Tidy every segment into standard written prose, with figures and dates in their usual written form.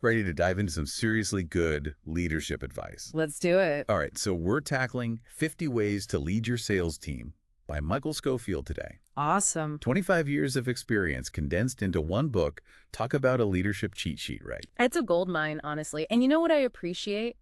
Ready to dive into some seriously good leadership advice. Let's do it. All right, so we're tackling 50 Ways to Lead Your Sales Team by Michael Schofield today. Awesome. 25 years of experience condensed into one book. Talk about a leadership cheat sheet, right? It's a gold mine, honestly. And you know what I appreciate?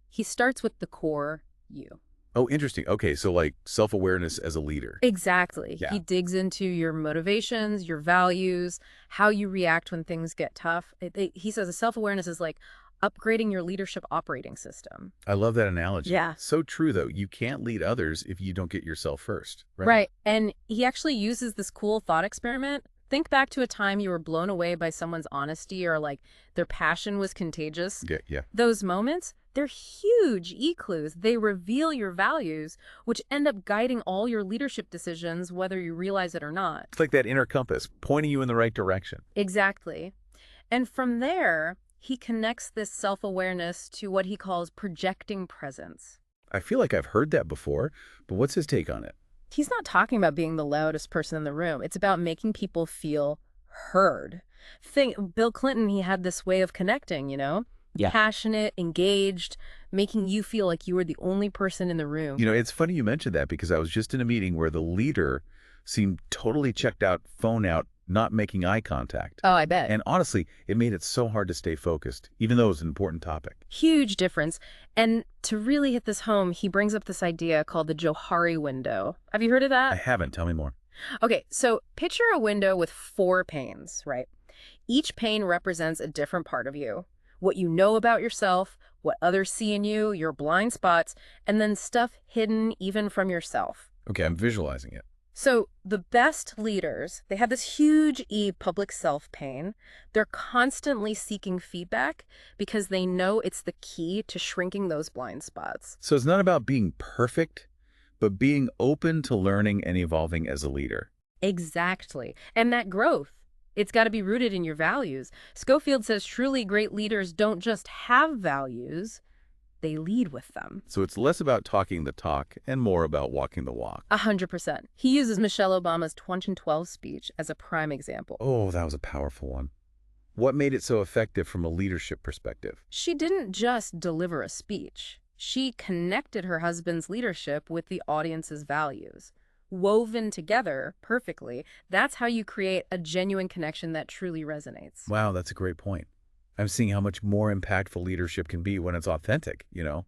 He starts with the core you. Oh, interesting. Okay, so like self-awareness as a leader. Exactly. Yeah. He digs into your motivations, your values, how you react when things get tough. He says self-awareness is like upgrading your leadership operating system. I love that analogy. Yeah. So true, though. You can't lead others if you don't get yourself first, right? Right. And he actually uses this cool thought experiment. Think back to a time you were blown away by someone's honesty or like their passion was contagious. Yeah. Those moments, they're huge e-clues. They reveal your values, which end up guiding all your leadership decisions, whether you realize it or not. It's like that inner compass pointing you in the right direction. Exactly. And from there, he connects this self-awareness to what he calls projecting presence. I feel like I've heard that before, but what's his take on it? He's not talking about being the loudest person in the room. It's about making people feel heard. Bill Clinton, he had this way of connecting, Yeah. Passionate, engaged, making you feel like you were the only person in the room. It's funny you mentioned that because I was just in a meeting where the leader seemed totally checked out, phone out, not making eye contact. Oh, I bet. And honestly, it made it so hard to stay focused, even though it was an important topic. Huge difference. And to really hit this home, he brings up this idea called the Johari window. Have you heard of I that? haven't. Tell me more. Okay, so picture a window with 4 panes, right? Each pane represents a different part of you. What you know about yourself, what others see in you, your blind spots, and then stuff hidden even from yourself. Okay, I'm visualizing it. So the best leaders, they have this huge public self pane. They're constantly seeking feedback because they know it's the key to shrinking those blind spots. So it's not about being perfect, but being open to learning and evolving as a leader. Exactly. And that growth, it's got to be rooted in your values. Schofield says truly great leaders don't just have values, they lead with them. So it's less about talking the talk and more about walking the walk. 100%. He uses Michelle Obama's 2012 speech as a prime example. Oh, that was a powerful one. What made it so effective from a leadership perspective? She didn't just deliver a speech. She connected her husband's leadership with the audience's values. Woven together perfectly, that's how you create a genuine connection that truly resonates. Wow, that's a great point. I'm seeing how much more impactful leadership can be when it's authentic,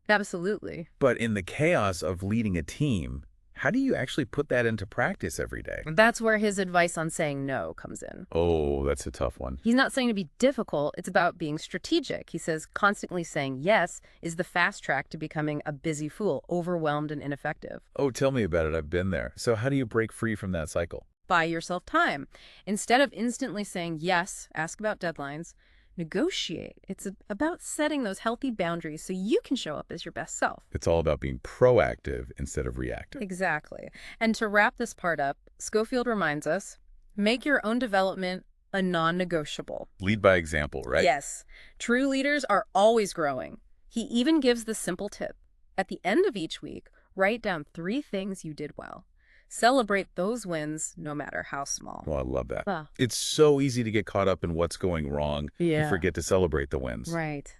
Absolutely. But in the chaos of leading a team, how do you actually put that into practice every day? That's where his advice on saying no comes in. Oh, that's a tough one. He's not saying to be difficult, it's about being strategic. He says constantly saying yes is the fast track to becoming a busy fool, overwhelmed and ineffective. Oh, tell me about it. I've been there. So how do you break free from that cycle? Buy yourself time. Instead of instantly saying yes, ask about deadlines, negotiate. It's about setting those healthy boundaries so you can show up as your best self. It's all about being proactive instead of reactive. Exactly. And to wrap this part up, Schofield reminds us, make your own development a non-negotiable. Lead by example, right? Yes. True leaders are always growing. He even gives the simple tip. At the end of each week, write down 3 things you did well. Celebrate those wins, no matter how small. Well, I love that. Ah. It's so easy to get caught up in what's going wrong Yeah. and forget to celebrate the wins. Right.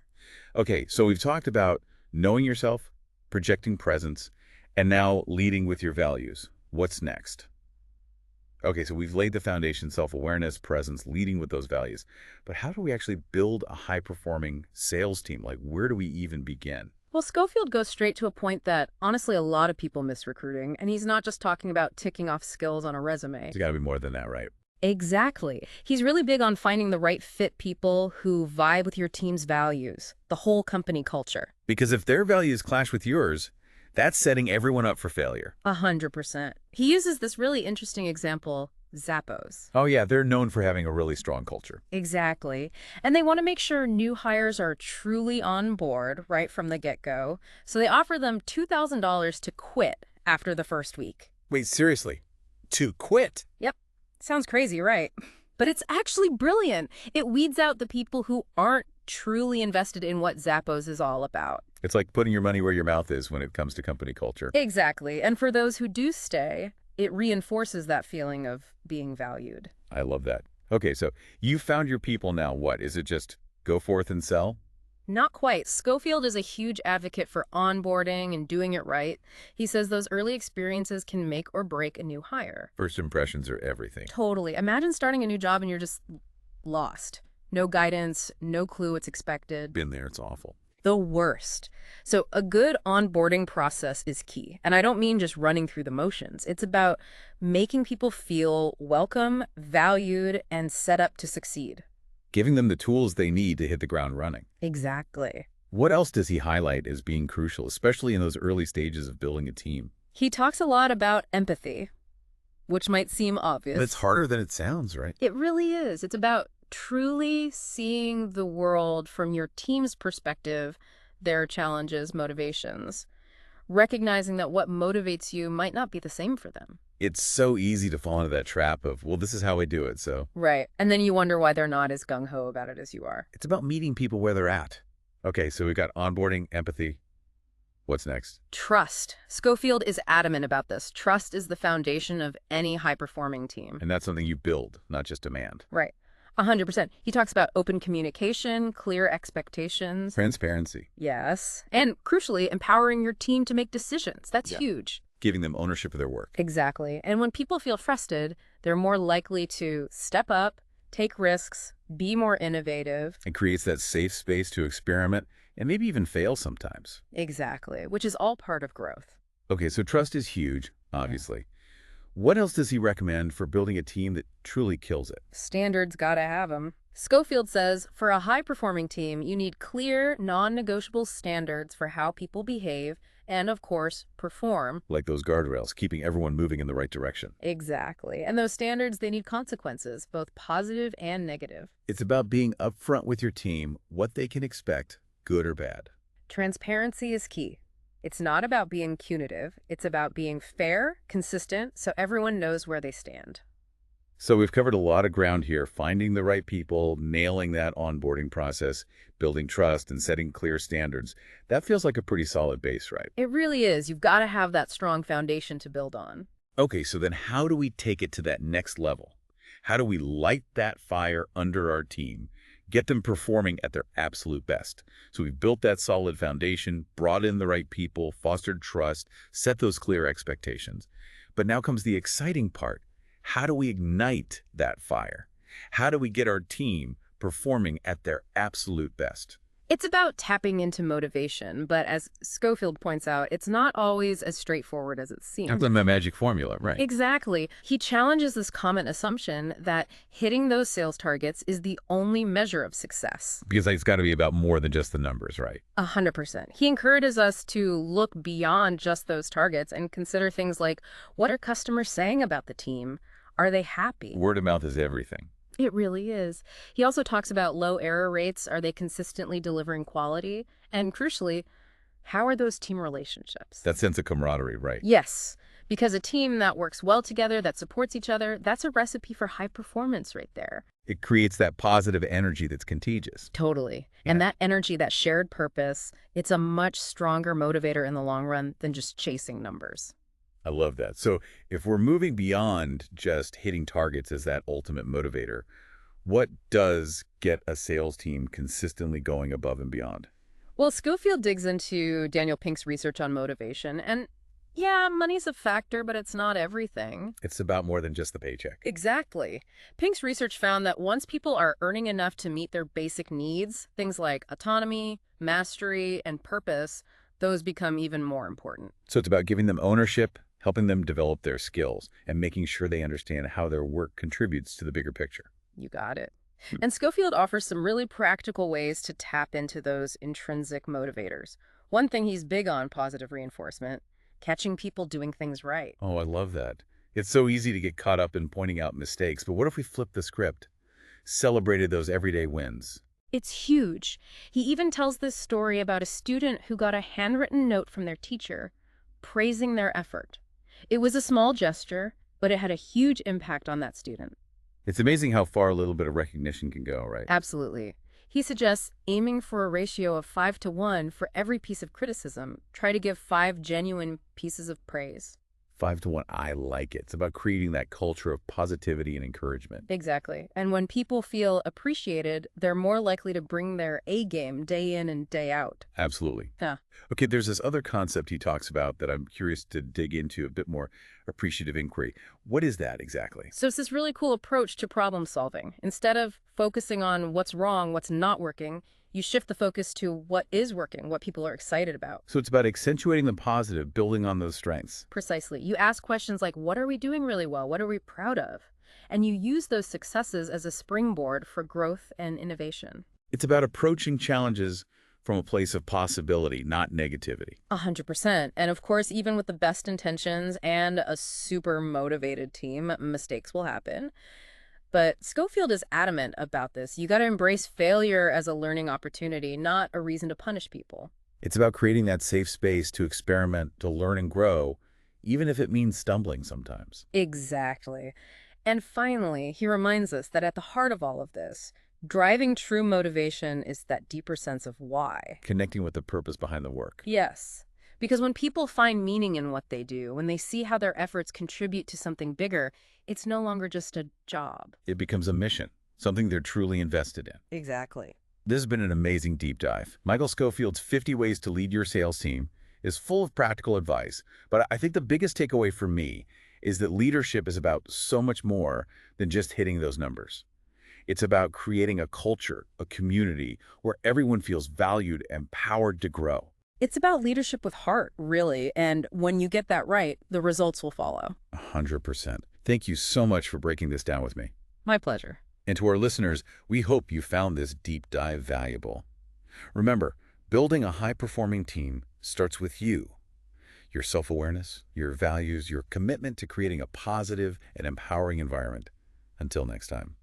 Okay, so we've talked about knowing yourself, projecting presence, and now leading with your values. What's next? Okay, so we've laid the foundation, self-awareness, presence, leading with those values. But how do we actually build a high-performing sales team? Like, where do we even begin? Well, Schofield goes straight to a point that, honestly, a lot of people miss recruiting. And he's not just talking about ticking off skills on a resume. There's got to be more than that, right? Exactly. He's really big on finding the right fit people who vibe with your team's values, the whole company culture. Because if their values clash with yours, that's setting everyone up for failure. 100%. He uses this really interesting example, Zappos. Oh, yeah, they're known for having a really strong culture. Exactly. And they want to make sure new hires are truly on board right from the get-go. So they offer them $2,000 to quit after the first week. Wait, seriously? To quit? Yep. Sounds crazy, right? But it's actually brilliant. It weeds out the people who aren't truly invested in what Zappos is all about. It's like putting your money where your mouth is when it comes to company culture. Exactly. And for those who do stay, it reinforces that feeling of being valued. I love that. Okay, so you found your people now. What? Is it just Go forth and sell? Not quite. Schofield is a huge advocate for onboarding and doing it right. He says those early experiences can make or break a new hire. First impressions are everything. Totally. Imagine starting a new job and you're just lost. No guidance, no clue what's expected. Been there, it's awful. The worst. So a good onboarding process is key. And I don't mean just running through the motions. It's about making people feel welcome, valued, and set up to succeed. Giving them the tools they need to hit the ground running. Exactly. What else does he highlight as being crucial, especially in those early stages of building a team? He talks a lot about empathy, which might seem obvious. But it's harder than it sounds, right? It really is. It's about truly seeing the world from your team's perspective, their challenges, motivations, recognizing that what motivates you might not be the same for them. It's so easy to fall into that trap of, well, this is how I do it, so. Right. And then you wonder why they're not as gung-ho about it as you are. It's about meeting people where they're at. Okay, so we've got onboarding, empathy. What's next? Trust. Schofield is adamant about this. Trust is the foundation of any high-performing team. And that's something you build, not just demand. Right. 100%. He talks about open communication, clear expectations. Transparency. Yes. And crucially, empowering your team to make decisions. That's huge. Giving them ownership of their work. Exactly. And when people feel trusted, they're more likely to step up, take risks, be more innovative. It creates that safe space to experiment and maybe even fail sometimes. Exactly. Which is all part of growth. Okay, so trust is huge, obviously. What else does he recommend for building a team that truly kills it? Standards gotta have them. Schofield says, for a high-performing team, you need clear, non-negotiable standards for how people behave and, of course, perform. Like those guardrails, keeping everyone moving in the right direction. Exactly. And those standards, they need consequences, both positive and negative. It's about being upfront with your team, what they can expect, good or bad. Transparency is key. It's not about being punitive. It's about being fair, consistent, so everyone knows where they stand. So we've covered a lot of ground here, finding the right people, nailing that onboarding process, building trust, and setting clear standards. That feels like a pretty solid base, right? It really is. You've got to have that strong foundation to build on. Okay, so then how do we take it to that next level? How do we light that fire under our team, get them performing at their absolute best? So we've built that solid foundation, brought in the right people, fostered trust, set those clear expectations. But now comes the exciting part. How do we ignite that fire? How do we get our team performing at their absolute best? It's about tapping into motivation, but as Schofield points out, it's not always as straightforward as it seems. That's my magic formula, right? Exactly. He challenges this common assumption that hitting those sales targets is the only measure of success. Because it's got to be about more than just the numbers, right? 100%. He encourages us to look beyond just those targets and consider things like, what are customers saying about the team? Are they happy? Word of mouth is everything. It really is. He also talks about low error rates. Are they consistently delivering quality? And crucially, how are those team relationships? That sense of camaraderie, right? Yes, because a team that works well together, that supports each other, that's a recipe for high performance right there. It creates that positive energy that's contagious. Totally. And that energy, that shared purpose, it's a much stronger motivator in the long run than just chasing numbers. I love that. So if we're moving beyond just hitting targets as that ultimate motivator, what does get a sales team consistently going above and beyond? Well, Schofield digs into Daniel Pink's research on motivation. And yeah, money's a factor, but it's not everything. It's about more than just the paycheck. Exactly. Pink's research found that once people are earning enough to meet their basic needs, things like autonomy, mastery, and purpose, those become even more important. So it's about giving them ownership, helping them develop their skills, and making sure they understand how their work contributes to the bigger picture. You got it. And Schofield offers some really practical ways to tap into those intrinsic motivators. One thing he's big on, positive reinforcement, catching people doing things right. Oh, I love that. It's so easy to get caught up in pointing out mistakes, but what if we flip the script? Celebrated those everyday wins. It's huge. He even tells this story about a student who got a handwritten note from their teacher praising their effort. It was a small gesture, but it had a huge impact on that student. It's amazing how far a little bit of recognition can go, right? Absolutely. He suggests aiming for a ratio of 5 to 1 for every piece of criticism. Try to give 5 genuine pieces of praise. 5 to 1. I like it. It's about creating that culture of positivity and encouragement. Exactly. And when people feel appreciated, they're more likely to bring their A game day in and day out. Absolutely. Yeah. Okay, there's this other concept he talks about that I'm curious to dig into a bit more: appreciative inquiry. What is that exactly? So it's this really cool approach to problem solving. Instead of focusing on what's wrong, what's not working, you shift the focus to what is working, what people are excited about. So it's about accentuating the positive, building on those strengths. Precisely. You ask questions like, what are we doing really well? What are we proud of? And you use those successes as a springboard for growth and innovation. It's about approaching challenges from a place of possibility, not negativity. 100%. And of course, even with the best intentions and a super motivated team, mistakes will happen. But Schofield is adamant about this. You got to embrace failure as a learning opportunity, not a reason to punish people. It's about creating that safe space to experiment, to learn and grow, even if it means stumbling sometimes. Exactly. And finally, he reminds us that at the heart of all of this, driving true motivation is that deeper sense of why. Connecting with the purpose behind the work. Yes. Because when people find meaning in what they do, when they see how their efforts contribute to something bigger, it's no longer just a job. It becomes a mission, something they're truly invested in. Exactly. This has been an amazing deep dive. Michael Schofield's 50 Ways to Lead Your Sales Team is full of practical advice, but I think the biggest takeaway for me is that leadership is about so much more than just hitting those numbers. It's about creating a culture, a community, where everyone feels valued and empowered to grow. It's about leadership with heart, really, and when you get that right, the results will follow. 100%. Thank you so much for breaking this down with me. My pleasure. And to our listeners, we hope you found this deep dive valuable. Remember, building a high-performing team starts with you. Your self-awareness, your values, your commitment to creating a positive and empowering environment. Until next time.